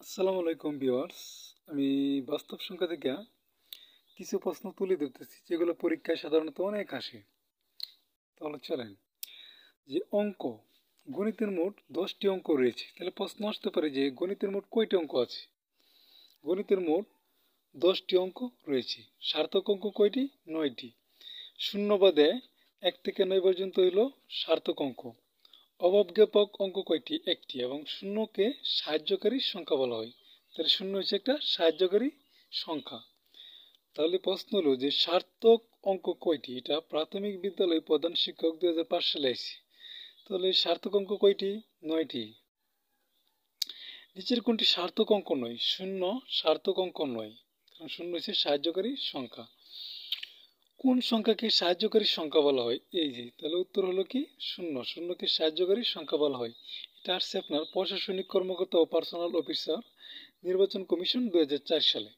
আসসালামু আলাইকুম ভিউয়ার্স। আমি বাস্তব সংখ্যা থেকে কিছু প্রশ্ন তুলে ধরতেছি যেগুলো পরীক্ষায় সাধারণত অনেক আসে। তাহলে চলেন, যে অঙ্ক, গণিতের মোট 10টি অঙ্ক রয়েছে, তাহলে প্রশ্ন আসতে পারে যে গণিতের মোট কয়টি অঙ্ক আছে। গণিতের মোট 10টি অঙ্ক রয়েছে। সার্থক অঙ্ক কয়টি? 9টি। শূন্য বাদে 1 থেকে 9 পর্যন্ত হইল সার্থক অঙ্ক। অভাবজ্ঞাপক অঙ্ক কয়টি? একটি। এবং শূন্যকে সাহায্যকারী সংখ্যা বলা হয়। তাহলে শূন্য হচ্ছে একটা সাহায্যকারী সংখ্যা। তাহলে প্রশ্ন হলো যে সার্থক অঙ্ক কয়টি? এটা প্রাথমিক বিদ্যালয় প্রধান শিক্ষক 2005 সালে আইছে। তাহলে সার্থক অঙ্ক কয়টি? 9টি। নিচের কোনটি সার্থক অঙ্ক নয়? শূন্য সার্থক অঙ্ক নয়, কারণ শূন্য হচ্ছে সাহায্যকারী সংখ্যা। কোন সংখ্যাকে সাহায্যকারী সংখ্যা বলা হয়? এই যে, তাহলে উত্তর হলো কি শূন্য। শূন্যকে সাহায্যকারী সংখ্যা বলা হয়। এটা আসছে আপনার প্রশাসনিক কর্মকর্তা ও পার্সোনাল অফিসার নির্বাচন কমিশন 2004 সালে।